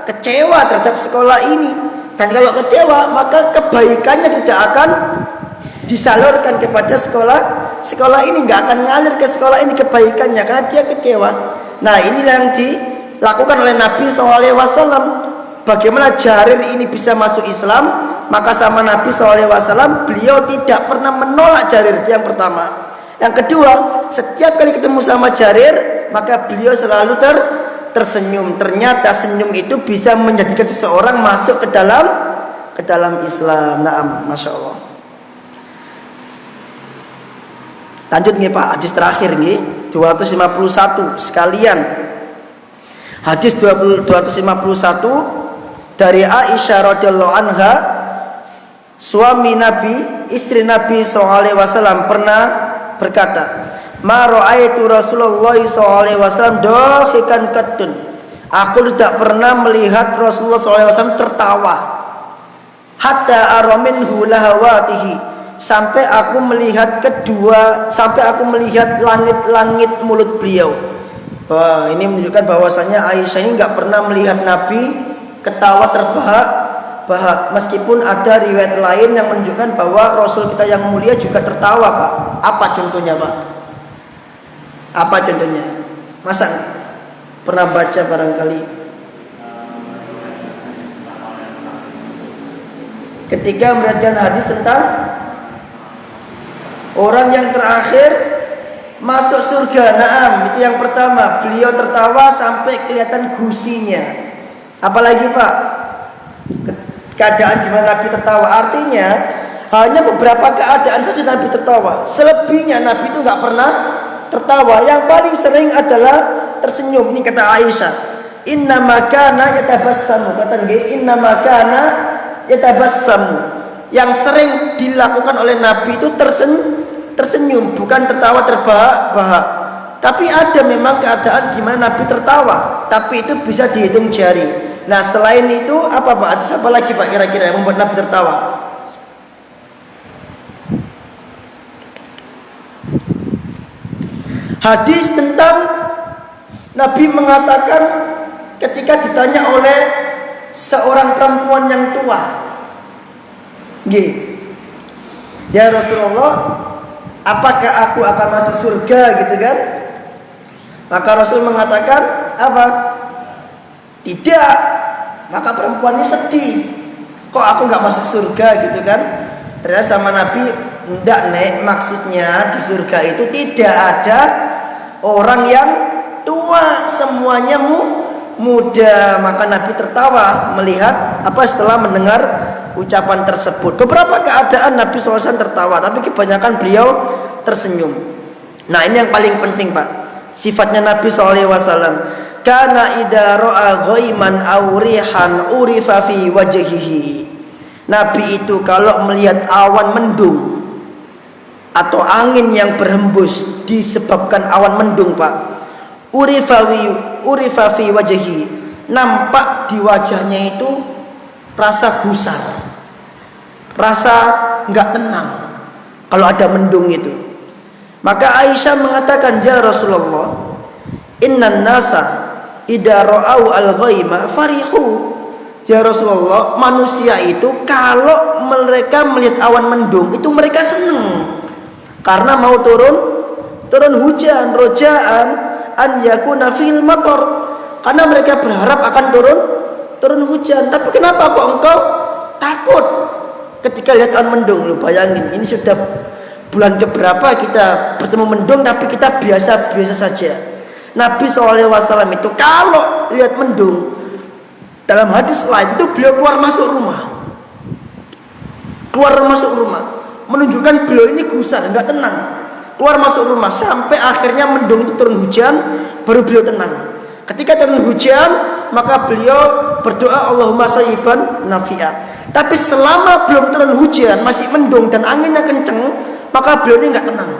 kecewa terhadap sekolah ini. Dan kalau kecewa, maka kebaikannya tidak akan disalurkan kepada sekolah ini, nggak akan ngalir ke sekolah ini kebaikannya karena dia kecewa. Nah, inilah yang dilakukan oleh Nabi SAW. Bagaimana Jarir ini bisa masuk Islam, maka sama Nabi SAW beliau tidak pernah menolak Jarir. Itu yang pertama. Yang kedua, setiap kali ketemu sama Jarir, maka beliau selalu tersenyum. Ternyata senyum itu bisa menjadikan seseorang masuk ke dalam Islam. Naam, masya Allah. Lanjut nih Pak, hadis terakhir nih 251 sekalian. Hadis 251 dari Aisyah radhiyallahu anha, suami Nabi, istri Nabi SAW pernah berkata, "Ma ra'aitu Rasulullah SAW dahikan qattun." Aku tidak pernah melihat Rasulullah SAW tertawa. Hatta ara minhu lahawatihi, sampai aku melihat langit-langit mulut beliau. Wah, ini menunjukkan bahwasanya Aisyah ini nggak pernah melihat Nabi ketawa terbahak-bahak. Meskipun ada riwayat lain yang menunjukkan bahwa Rasul kita yang mulia juga tertawa, Pak. Apa contohnya, Pak? Apa contohnya? Masa pernah baca barangkali? Ketika meriwayatkan hadis tentang orang yang terakhir masuk surga. Naam, itu yang pertama, beliau tertawa sampai kelihatan gusinya. Apalagi Pak, keadaan di mana Nabi tertawa, artinya hanya beberapa keadaan saja Nabi tertawa. Selebihnya Nabi itu nggak pernah tertawa. Yang paling sering adalah tersenyum. Ini kata Aisyah, inna makana yatabassamu, kata nggih, inna makana yatabassamu. Yang sering dilakukan oleh Nabi itu tersenyum, bukan tertawa terbahak-bahak. Tapi ada memang keadaan di mana Nabi tertawa, tapi itu bisa dihitung jari. Nah, selain itu apa Pak? Siapa lagi Pak kira-kira yang membuat Nabi tertawa? Hadis tentang Nabi mengatakan ketika ditanya oleh seorang perempuan yang tua, "Ya Rasulullah, apakah aku akan masuk surga?" gitu kan? Maka Rasul mengatakan apa? Tidak. Maka perempuan ini sedih. Kok aku nggak masuk surga gitu kan? Ternyata sama Nabi, enggak Nek, maksudnya di surga itu tidak ada orang yang tua, semuanya muda. Maka Nabi tertawa melihat apa setelah mendengar ucapan tersebut. Beberapa keadaan Nabi SAW tertawa, tapi kebanyakan beliau tersenyum. Nah, ini yang paling penting Pak. Sifatnya Nabi SAW, kana idza ra'a ghaiman aw rihan urifa fi wajhihi. Nabi itu kalau melihat awan mendung atau angin yang berhembus disebabkan awan mendung Pak, urifa fi wajhihi, nampak di wajahnya itu rasa gusar, rasa enggak tenang kalau ada mendung itu. Maka Aisyah mengatakan, "Ya Rasulullah, innan nasa idza ra'au al-ghaima farihu." Ya Rasulullah, manusia itu kalau mereka melihat awan mendung itu mereka senang karena mau turun hujan, rojaan an yakuna fil matar, karena mereka berharap akan turun hujan. Tapi kenapa kok engkau takut ketika lihat awan mendung? Lu bayangin, ini sudah bulan keberapa kita bertemu mendung tapi kita biasa-biasa saja. Nabi SAW itu kalau lihat mendung, dalam hadis lain itu beliau keluar masuk rumah, menunjukkan beliau ini gusar, nggak tenang, keluar masuk rumah sampai akhirnya mendung itu turun hujan, baru beliau tenang. Ketika turun hujan, maka beliau berdoa Allahumma shayyiban nafi'a. Tapi selama belum turun hujan, masih mendung dan anginnya kenceng, maka beliau ini nggak tenang.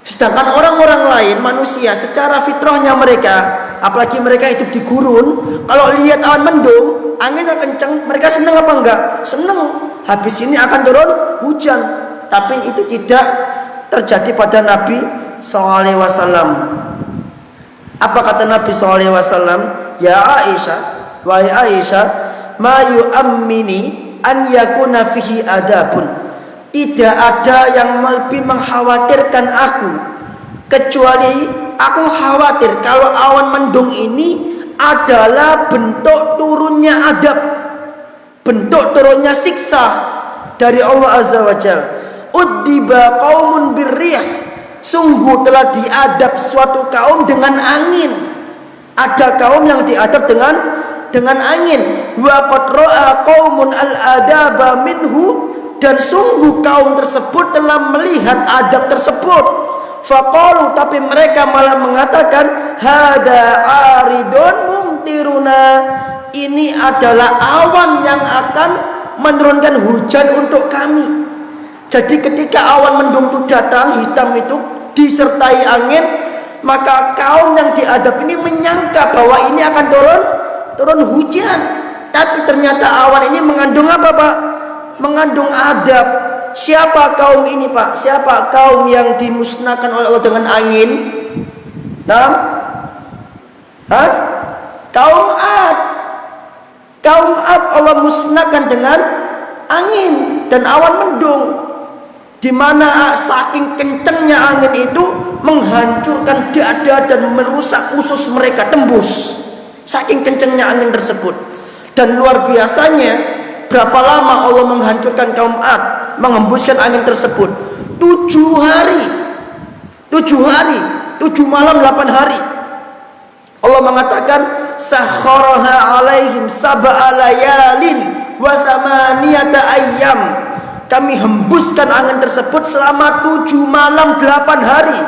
Sedangkan orang-orang lain, manusia secara fitrahnya mereka, apalagi mereka hidup di gurun, kalau lihat awan mendung, anginnya kenceng, mereka senang apa enggak? Senang. Habis ini akan turun hujan. Tapi itu tidak terjadi pada Nabi SAW. Apa kata Nabi SAW? Ya Aisyah, wahai Aisyah, ma yu'ammini an yakuna fihi adabun. Tidak ada yang lebih mengkhawatirkan aku kecuali aku khawatir kalau awan mendung ini adalah bentuk turunnya adab, bentuk turunnya siksa dari Allah Azza wa Jalla. Uddiba qaumun birrih, sungguh telah diadab suatu kaum dengan angin. Ada kaum yang diadab dengan angin. Wa qad ra'a qaumun al-adaba minhu, dan sungguh kaum tersebut telah melihat adab tersebut. Faqalu, tapi mereka malah mengatakan, hada aridun mumtiruna, ini adalah awan yang akan menurunkan hujan untuk kami. Jadi ketika awan mendung itu datang, hitam itu disertai angin, maka kaum yang diadab ini menyangka bahwa ini akan turun hujan. Tapi ternyata awan ini mengandung apa Pak? Mengandung adab. Siapa kaum ini Pak? Siapa kaum yang dimusnahkan oleh Allah dengan angin? Kaum Ad. Kaum Ad Allah musnahkan dengan angin dan awan mendung, di mana saking kencangnya angin itu menghancurkan dada dan merusak usus mereka, tembus. Saking kencangnya angin tersebut. Dan luar biasanya, berapa lama Allah menghancurkan kaum Ad, menghembuskan angin tersebut? 7 hari, 7 malam 8 hari. Allah mengatakan, sakharaha alaihim sab'a layalin wa thamaniyata ayyam. Kami hembuskan angin tersebut selama 7 malam 8 hari.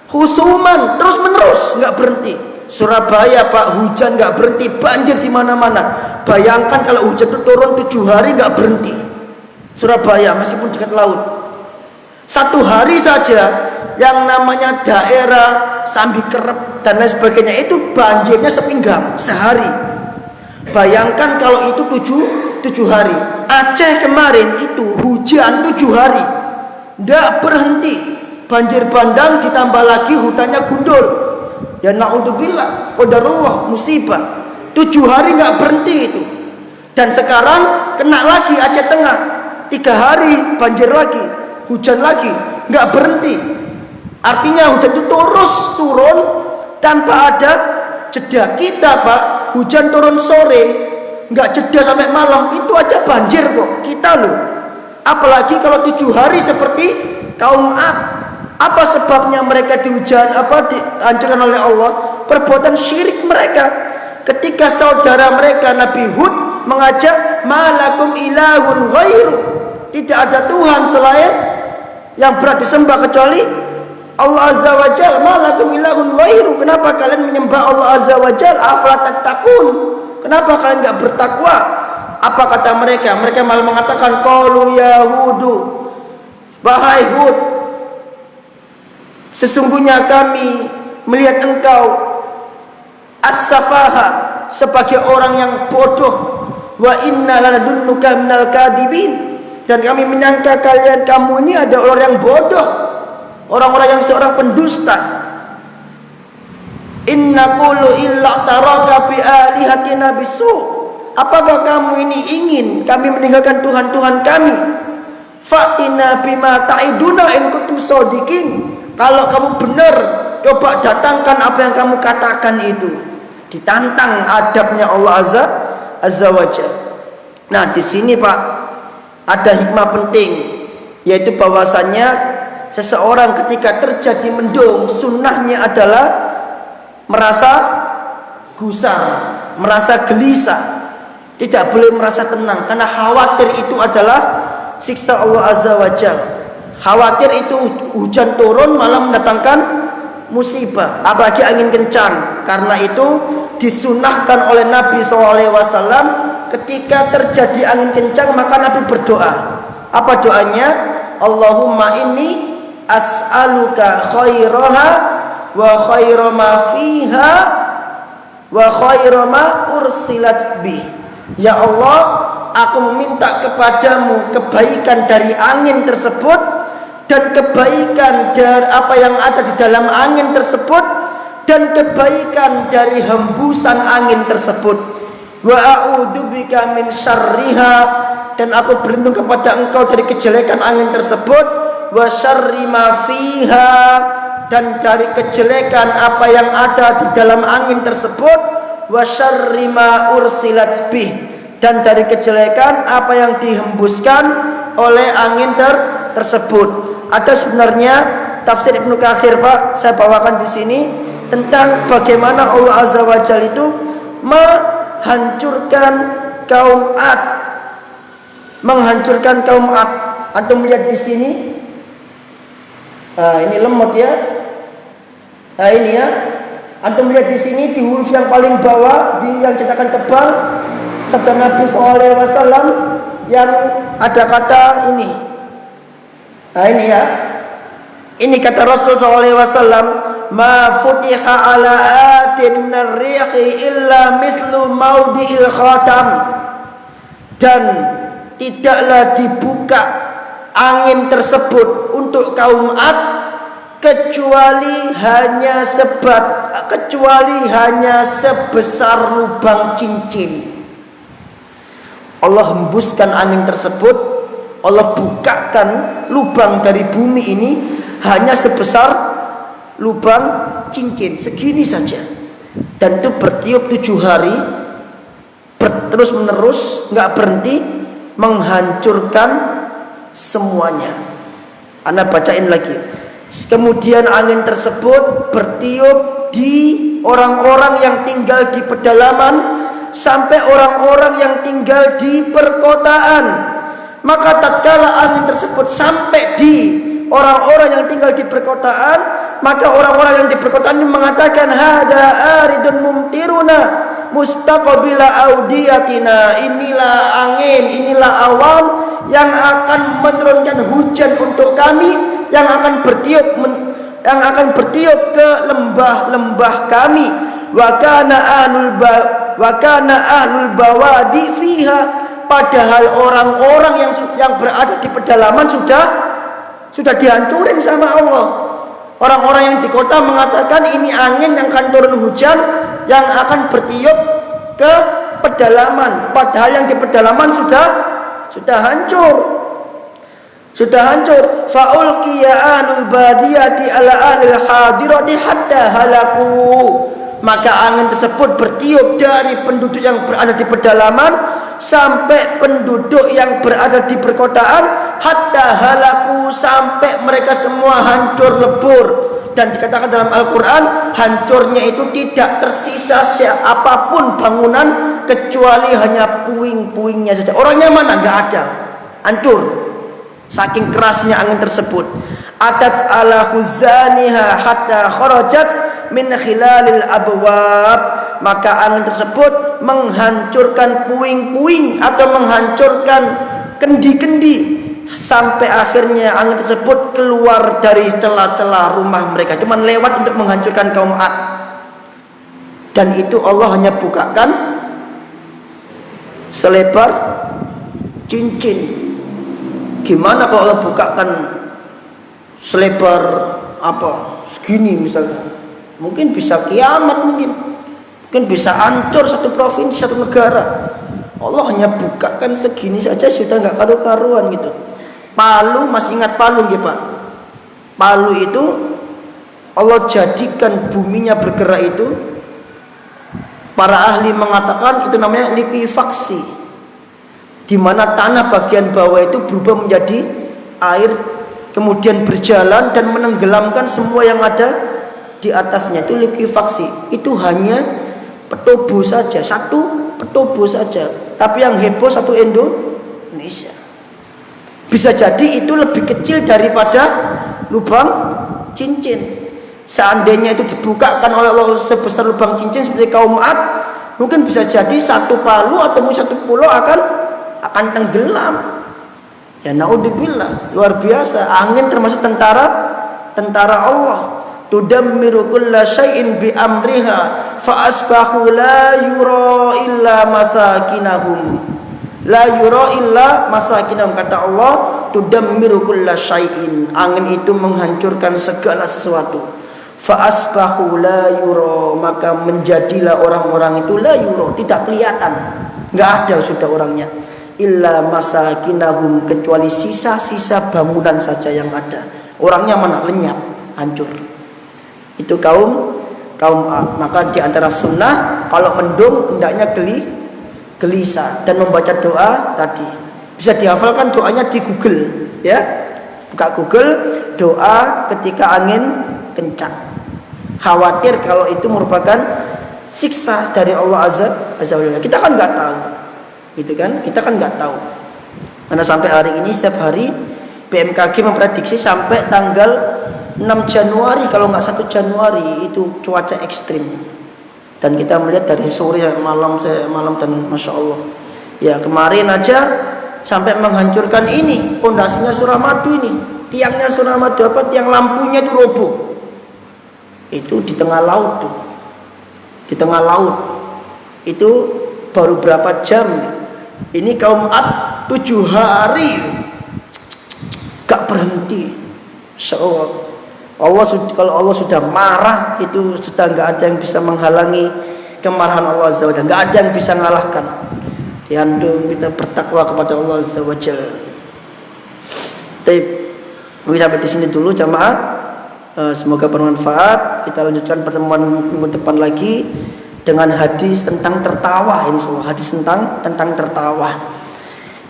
Khusuman, terus menerus, nggak berhenti. Surabaya Pak, hujan nggak berhenti, banjir di mana-mana. Bayangkan kalau hujan itu turun 7 hari nggak berhenti. Surabaya meskipun dekat laut. Satu hari saja yang namanya daerah Sambi Kerep dan lain sebagainya itu banjirnya sepinggang sehari. Bayangkan kalau itu tujuh hari. Aceh kemarin itu hujan 7 hari, tidak berhenti. Banjir bandang ditambah lagi hutannya gundul. Ya naudzubillah, qadarullah, musibah. 7 hari nggak berhenti itu. Dan sekarang kena lagi Aceh Tengah, 3 hari banjir lagi, hujan lagi, nggak berhenti. Artinya hujan itu terus turun tanpa ada jeda. Kita Pak, hujan turun sore, nggak jeda sampai malam, itu aja banjir kok. Kita loh, apalagi kalau 7 hari seperti kaum Ad. Apa sebabnya mereka dihancurkan oleh Allah? Perbuatan syirik mereka. Ketika saudara mereka Nabi Hud mengajak malakum ilahun ghairu, tidak ada Tuhan selain yang berat disembah kecuali Allah Azza wa Jalla. Malakum ilahun ghairu, kenapa kalian menyembah Allah Azza wa Jalla? Afala tattaqun, kenapa kalian enggak bertakwa? Apa kata mereka? Mereka malah mengatakan qalu yahudu, wahai Hud, sesungguhnya kami melihat engkau as-safaha, sebagai orang yang bodoh. Wa inna lanadunnuka minal kadibin, dan kami menyangka kamu ini ada orang yang bodoh, orang-orang yang seorang pendusta. Inna qulu illa taraka bi alihatina bisu, apakah kamu ini ingin kami meninggalkan Tuhan-Tuhan kami? Fatina bima ta'iduna in kuntum shodiqin, kalau kamu benar coba datangkan apa yang kamu katakan itu. Ditantang adabnya Allah Azza wa Jalla. Nah, di sini Pak, ada hikmah penting, yaitu bahwasannya seseorang ketika terjadi mendung, sunnahnya adalah merasa gusar, merasa gelisah. Tidak boleh merasa tenang, karena khawatir itu adalah siksa Allah Azza wa Jalla. Khawatir itu hujan turun malah mendatangkan musibah, apalagi angin kencang. Karena itu disunahkan oleh Nabi SAW, ketika terjadi angin kencang maka Nabi berdoa. Apa doanya? Allahumma inni as'aluka khairaha wa khaira ma fiha wa khaira ma ursilat bih. Ya Allah, aku meminta kepadamu kebaikan dari angin tersebut dan kebaikan dari apa yang ada di dalam angin tersebut, dan kebaikan dari hembusan angin tersebut. Wa a'udzubika min syarriha, dan aku berlindung kepada engkau dari kejelekan angin tersebut. Wa syarri ma fiha, dan dari kejelekan apa yang ada di dalam angin tersebut. Wa syarri ma ursilat bih, dan dari kejelekan apa yang dihembuskan oleh angin tersebut. Ada sebenarnya tafsir Ibnu Katsir Pak, saya bawakan di sini, tentang bagaimana Allah Azza wa Jalla itu menghancurkan kaum Ad. Menghancurkan kaum Ad. Antum lihat di sini. Nah, ini lemot ya. Nah, ini ya. Antum lihat di sini di huruf yang paling bawah, yang kita akan tebal, sabda Nabi SAW yang ada kata ini. Nah, ini ya. Ini kata Rasul SAW, ma futiha ala atin minar rihi illa mithlu maudi'il khatam, dan tidaklah dibuka angin tersebut untuk kaum Ad kecuali hanya sebesar lubang cincin. Allah hembuskan angin tersebut, Allah bukakan lubang dari bumi ini hanya sebesar lubang cincin, segini saja, dan itu bertiup 7 hari terus menerus, nggak berhenti, menghancurkan semuanya. Anda bacain lagi. Kemudian angin tersebut bertiup di orang-orang yang tinggal di pedalaman sampai orang-orang yang tinggal di perkotaan. Maka tatkala angin tersebut sampai di orang-orang yang tinggal di perkotaan, maka orang-orang yang di perkotaan ini mengatakan hada aridun mumtiruna, mustaqbila audiyatina, inilah angin, inilah awan yang akan menurunkan hujan untuk kami, yang akan bertiup ke lembah-lembah kami. Wa kana ahlul bawadi fiha, padahal orang-orang yang berada di pedalaman sudah dihancurin sama Allah. Orang-orang yang di kota mengatakan ini angin yang akan turun hujan, yang akan bertiup ke pedalaman, padahal yang di pedalaman sudah hancur. Faulqiya ahlul badiyati ala ahlil hadirati hatta halaku, maka angin tersebut bertiup dari penduduk yang berada di pedalaman sampai penduduk yang berada di perkotaan, hatta halaku, sampai mereka semua hancur lebur. Dan dikatakan dalam Al-Quran, hancurnya itu tidak tersisa apapun bangunan kecuali hanya puing-puingnya saja. Orangnya mana? Nggak ada, hancur. Saking kerasnya angin tersebut. Atat ala huzaniha hatta kharajat min khilalil abwab, maka angin tersebut menghancurkan puing-puing atau menghancurkan kendi-kendi, sampai akhirnya angin tersebut keluar dari celah-celah rumah mereka, cuman lewat untuk menghancurkan kaum Ad. Dan itu Allah hanya bukakan selebar cincin. Gimana kalau Allah bukakan selebar segini misalnya? Mungkin bisa kiamat, mungkin bisa hancur satu provinsi, satu negara. Allah hanya bukakan segini saja sudah nggak karu-karuan gitu. Palu, masih ingat Palu nggih Pak? Palu itu Allah jadikan buminya bergerak itu, para ahli mengatakan itu namanya likuifaksi, di mana tanah bagian bawah itu berubah menjadi air, kemudian berjalan dan menenggelamkan semua yang ada di atasnya. Itu likuifaksi. Itu hanya petobo saja, satu petobo saja, tapi yang heboh satu Indonesia. Bisa jadi itu lebih kecil daripada lubang cincin. Seandainya itu dibukakan oleh Allah sebesar lubang cincin seperti kaum Ad, mungkin bisa jadi satu Palu atau satu pulau akan tenggelam. Ya naudzubillah, luar biasa. Angin termasuk tentara Allah. Tudammiru kulla syai'in bi amriha fa asbahu la yura illa masakinahum. La yura illa masakinahum, kata Allah, tudammiru kulla syai'in, angin itu menghancurkan segala sesuatu. Fa asbahu la yura, maka menjadilah orang-orang itu la yura, tidak kelihatan, enggak ada sudah orangnya. Illa masakinahum, kecuali sisa-sisa bangunan saja yang ada. Orangnya mana? Lenyap, hancur. Itu kaum Ad. Maka di antara sunnah kalau mendung hendaknya gelisah dan membaca doa tadi. Bisa dihafalkan doanya di Google, ya. Buka Google, doa ketika angin kencang. Khawatir kalau itu merupakan siksa dari Allah Azza wa Jalla. Kita kan nggak tahu, gitu kan? Kita kan nggak tahu. Karena sampai hari ini setiap hari BMKG memprediksi sampai tanggal 6 Januari kalau nggak 1 Januari itu cuaca ekstrim. Dan kita melihat dari sore malam dan Masya Allah, ya kemarin aja sampai menghancurkan ini pondasinya Suramadu, ini tiangnya Suramadu, tiang lampunya itu roboh. Itu di tengah laut tuh, di tengah laut. Itu baru berapa jam. Ini kaum Ad 7 hari gak berhenti. Masya Allah. Kalau Allah sudah marah, itu sudah nggak ada yang bisa menghalangi kemarahan Allah Azza wa Jalla. Nggak ada yang bisa mengalahkan. Diandung kita bertakwa kepada Allah Azza wa Jalla. Sampai di sini dulu jamaah. Semoga bermanfaat. Kita lanjutkan pertemuan minggu depan lagi dengan hadis tentang tertawa. Insyaallah hadis tentang tertawa.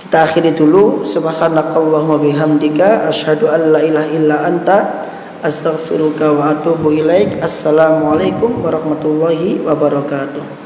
Kita akhiri dulu. Subhanakallahumma bihamdika asyhadu an la ilaha illa anta astaghfiruka wa atubu ilaik. Assalamualaikum warahmatullahi wabarakatuh.